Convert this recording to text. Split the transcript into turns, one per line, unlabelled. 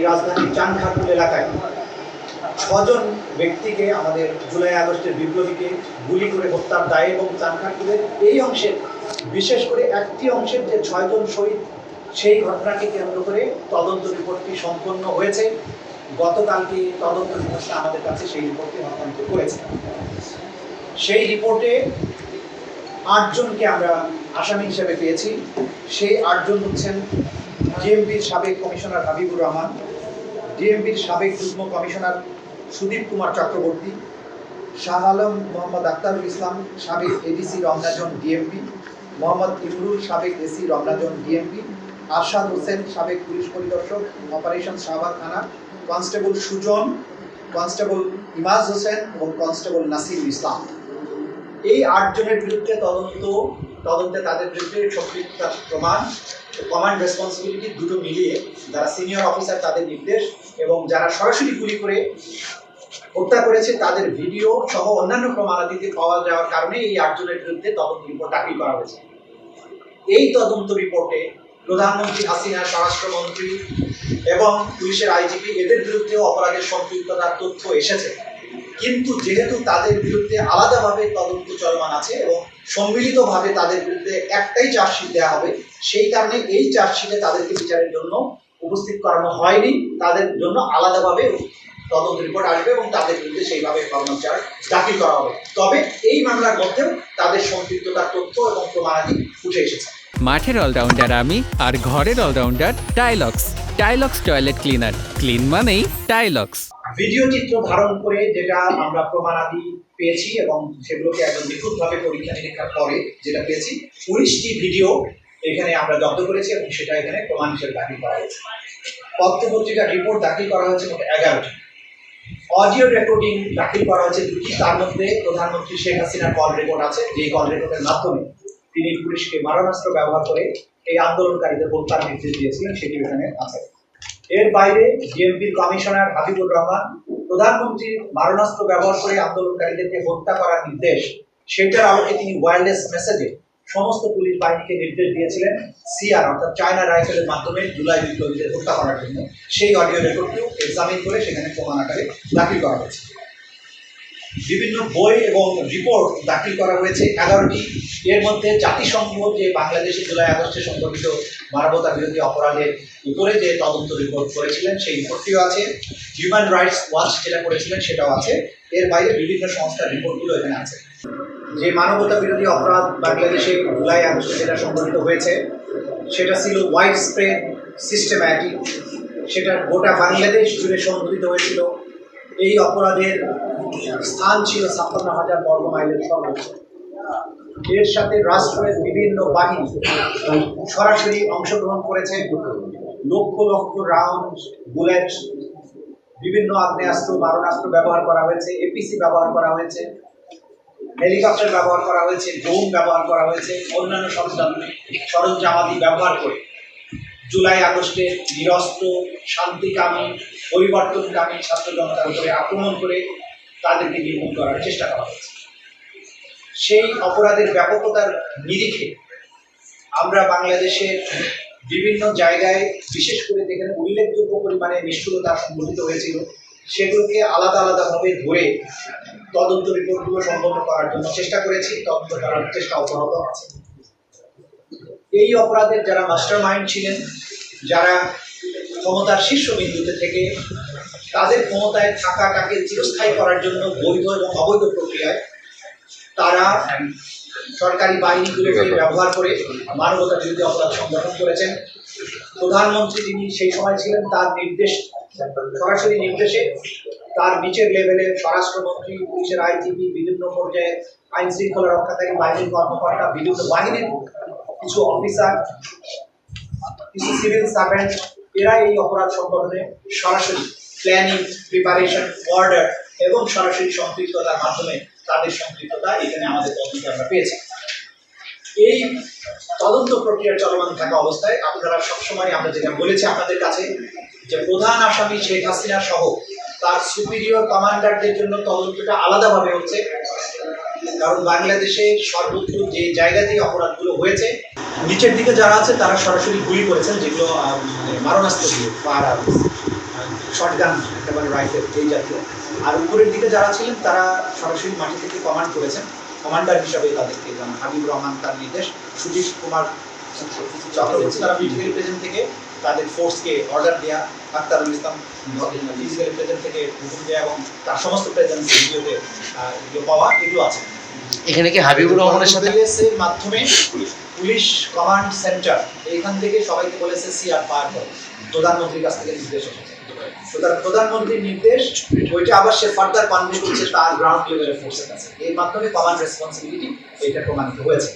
রাজধানীর চানখারপুল এলাকায় ৬ জন ব্যক্তিকে আমাদের জুলাই আগস্টের বিপ্লবীকে গুলি করে হত্যার দায়ে এবং চানখারপুলের এই অংশের বিশেষ করে একটি অংশের যে ৬ জন শহীদ সেই ঘটনাকে কেন্দ্র করে তদন্ত রিপোর্টটি সম্পন্ন হয়েছে। গতকালকে তদন্ত রিপোর্টটা আমাদের কাছে সেই রিপোর্টটি হস্তান্তর করেছে। সেই রিপোর্টে ৮ জনকে আমরা আসামি হিসেবে পেয়েছি। সেই ৮ জন হচ্ছেন ডিএমপির সাবেক কমিশনার হাবিবুর রহমান, ডিএমপির সাবেক যুগ্ম কমিশনার সুদীপ কুমার চক্রবর্তী, শাহ আলম মোহাম্মদ আখতারুল ইসলাম সাবেক এডিসি রমনাজন ডিএমপি, মোহাম্মদ ইমরুল সাবেক এসি রমনাজন ডিএমপি, আরশাদ হোসেন সাবেক পুলিশ পরিদর্শক অপারেশন শাহবাগ থানা, কনস্টেবল সুজন, কনস্টেবল ইমাজ হোসেন এবং কনস্টেবল নাসির ইসলাম। এই ৮ জনের বিরুদ্ধে তদন্তে তাদের বিরুদ্ধে সম্পৃক্ততার প্রমাণ, কমান্ড রেসপন্সিবিলিটি দুটো মিলিয়ে যারা সিনিয়র অফিসার তাদের নির্দেশ এবং যারা সরাসরি গুলি করে হত্যা করেছে তাদের ভিডিও সহ অন্যান্য প্রমাণাদিতে পাওয়া যাওয়ার কারণে এই ৮ জনের বিরুদ্ধে তদন্ত রিপোর্ট দাখিল করা হয়েছে। এই তদন্ত রিপোর্টে প্রধানমন্ত্রী হাসিনা, স্বরাষ্ট্রমন্ত্রী এবং পুলিশের আইজিপি এদের বিরুদ্ধেও অপরাধের সম্পৃক্ততার তথ্য এসেছে। কিন্তু যেহেতু তাদের বিরুদ্ধে আলাদাভাবে তদন্ত চলমান আছে এবং সম্মিলিতভাবে তাদের বিরুদ্ধে একটাই চার্জশিট দেওয়া হবে, সেই কারণে এই চার্জশিটে তাদেরকে বিচারের জন্য উপস্থিত করানো হয়নি। তাদের জন্য আলাদাভাবে তদন্ত রিপোর্ট আসবে এবং তাদের বিরুদ্ধে সেইভাবে ফরমাল চার্জ দাখিল করা হবে। তবে এই মামলার মধ্যেও তাদের সম্পৃক্ততার তথ্য এবং প্রমাণাদি উঠে এসেছে।
মাঠের অলরাউন্ডার আমি, আর ঘরের allrounder Tylox. Tylox toilet cleaner, clean মানেই টাইলক্স।
ভিডিও চিত্র ধারণ করে যেটা আমরা প্রমাণাদি পেয়েছি এবং সেগুলোকে একদম নিখুঁতভাবে পরীক্ষা নিরীক্ষার পরে যেটা পেয়েছি, 19টি ভিডিও এখানে আমরা জব্দ করেছি এবং সেটা এখানে প্রমাণ হিসেবে দাখিল করা হয়েছে। পত্রপত্রিকার রিপোর্ট দাখিল করা হয়েছে মোট 11টি। অডিও রেকর্ডিং দাখিল করা হয়েছে 2টি। তার মধ্যে প্রধানমন্ত্রী শেখ হাসিনার কল রেকর্ড আছে, যেই কল রেকর্ডের মাধ্যমে তিনি পুলিশকে মারণাস্ত্র ব্যবহার করে এই আন্দোলনকারীদের হত্যার নির্দেশ দিয়েছিলেন, সেটি এখানে আছে। এর বাইরে ডিএমপির কমিশনার হাবিবুর রহমান প্রধানমন্ত্রীর মারণাস্ত্র ব্যবহার করে আন্দোলনকারীদেরকে হত্যা করার নির্দেশ, সেটার আলোকে তিনি ওয়্যারলেস মেসেজে সমস্ত পুলিশ বাহিনীকে নির্দেশ দিয়েছিলেন সিআর অর্থাৎ চায়না রাইফেলের মাধ্যমে জুলাই বিপ্লবীদের হত্যা করার জন্য। সেই অডিও রেকর্ডটিও এক্সামিন করে সেখানে প্রমাণ আকারে দাখিল করা হয়েছে। বিভিন্ন বই এবং রিপোর্ট দাখিল করা হয়েছে 11টি। এর মধ্যে জাতিসংঘ যে বাংলাদেশে জুলাই আগস্টে সংঘটিত মানবতা বিরোধী অপরাধের উপরে যে তদন্ত রিপোর্ট করেছিলেন সেই রিপোর্টটিও আছে। হিউম্যান রাইটস ওয়াচ যেটা করেছিলেন সেটাও আছে। এর বাইরে বিভিন্ন সংস্থার রিপোর্টগুলো এখানে আছে। যে মানবতা বিরোধী অপরাধ বাংলাদেশে জুলাই আগস্টে যেটা সংঘটিত হয়েছে সেটা ছিল ওয়াইড স্প্রেড, সিস্টেম্যাটিক, সেটা গোটা বাংলাদেশ জুড়ে সংঘটিত হয়েছিল। এই অপরাধের স্থান ছিল 56,000 বর্গ মাইলের সর্বোচ্চ। এর সাথে রাষ্ট্রের বিভিন্ন বাহিনী সরাসরি অংশগ্রহণ করেছে। লক্ষ লক্ষ রাউন্ড, বুলেট, বিভিন্ন আগ্নেয়াস্ত্র, মারণাস্ত্র ব্যবহার করা হয়েছে, এপিসি ব্যবহার করা হয়েছে, হেলিকপ্টার ব্যবহার করা হয়েছে, ড্রোন ব্যবহার করা হয়েছে, অন্যান্য সরঞ্জামাদি ব্যবহার করে জুলাই আগস্টে নিরস্ত্র, শান্তিকামী, পরিবর্তনকামী ছাত্র জনতার উপরে আক্রমণ করে তাদেরকে নির্মূল করার চেষ্টা করা হয়েছে। সেই অপরাধের ব্যাপকতার নিরিখে আমরা বাংলাদেশের বিভিন্ন জায়গায়, বিশেষ করে যেখানে উল্লেখযোগ্য পরিমাণে নিষ্ঠুরতা সংঘটিত হয়েছিল, সেগুলোকে আলাদা আলাদাভাবে ধরে তদন্ত রিপোর্টগুলো সম্পন্ন করার জন্য চেষ্টা করেছি। তদন্ত করার চেষ্টা অব্যাহত আছে। এই অপরাধের যারা মাস্টার মাইন্ড ছিলেন, যারা ক্ষমতার শীর্ষবিন্দুতে থেকে তাদের ক্ষমতায় থাকাটাকে চিরস্থায়ী করার জন্য বৈধ এবং অবৈধ প্রক্রিয়ায় তারা সরকারি বাহিনীগুলোকে ব্যবহার করে মানবতা বিরোধী অপরাধ সংগঠন করেছেন। প্রধানমন্ত্রী যিনি সেই সময় ছিলেন, তার নির্দেশ, সরাসরি নির্দেশে তার নিচের লেভেলের স্বরাষ্ট্রমন্ত্রী, পুলিশের আইজিপি, বিভিন্ন পর্যায়ে আইন শৃঙ্খলা রক্ষাকারী বাহিনীর কর্মকর্তা, বিভিন্ন বাহিনীর কিছু অফিসার, কিছু সিভিল সার্ভেন্ট, এরা এই অপরাধ সংগঠনে সরাসরি প্ল্যানিং, প্রিপারেশন, অর্ডার এবং সরাসরি সম্পৃক্ততার মাধ্যমে তাদের সম্পৃক্ততা এখানে আমাদের তদন্তে আমরা পেয়েছি। এই তদন্ত প্রক্রিয়া চলমান থাকা অবস্থায় আপনারা সবসময়, আমরা যেটা বলেছি আপনাদের কাছে, যে প্রধান আসামি শেখ হাসিনা সহ তার সুপিরিয়র কমান্ডারদের জন্য তদন্তটা আলাদাভাবে হচ্ছে। কারণ বাংলাদেশে সর্বত্র যে জায়গাতেই অপরাধগুলো হয়েছে, নিচের দিকে যারা আছে তারা সরাসরি গুলি করেছেন, যেগুলো মারণাস্ত্র দিয়ে, শটগান একেবারে রাইফেল এই জাতীয়। আর উপরের দিকে যারা ছিলেন তারা সরাসরি মাটি থেকে কমান্ড করেছেন, কমান্ডার হিসাবে তাদেরকে যেমন হাবিবুর রহমান তার নির্দেশ, সুজিত কুমার চক্রবর্তী তারা মিলিটারি প্রেজেন্ট থেকে তাদের ফোর্সকে অর্ডার দেওয়া, আক্তারুল ইসলাম ফিজিক্যাল প্রেজেন্ট থেকে হুকুম দেওয়া এবং তার সমস্ত প্রেজেন্স ভিডিওতে এগুলো পাওয়া, এগুলো আছে।
এখানে কি হাবিবুর রহমানের সাথে
এর মাধ্যমে পুলিশ কমান্ড সেন্টার এইখান থেকে সবাইকে বলেছে সিআর ফায়ার করো, প্রধানমন্ত্রীর কাছ থেকে নির্দেশ এসেছে। সুতরাং প্রধানমন্ত্রীর নির্দেশ ওইটা আবার সে ফার্দার কনভে করছে তার গ্রাউন্ড লেভেলের ফোর্সের কাছে, এর মাধ্যমে কমান্ড রেসপন্সিবিলিটি এটা প্রমাণিত হয়েছে।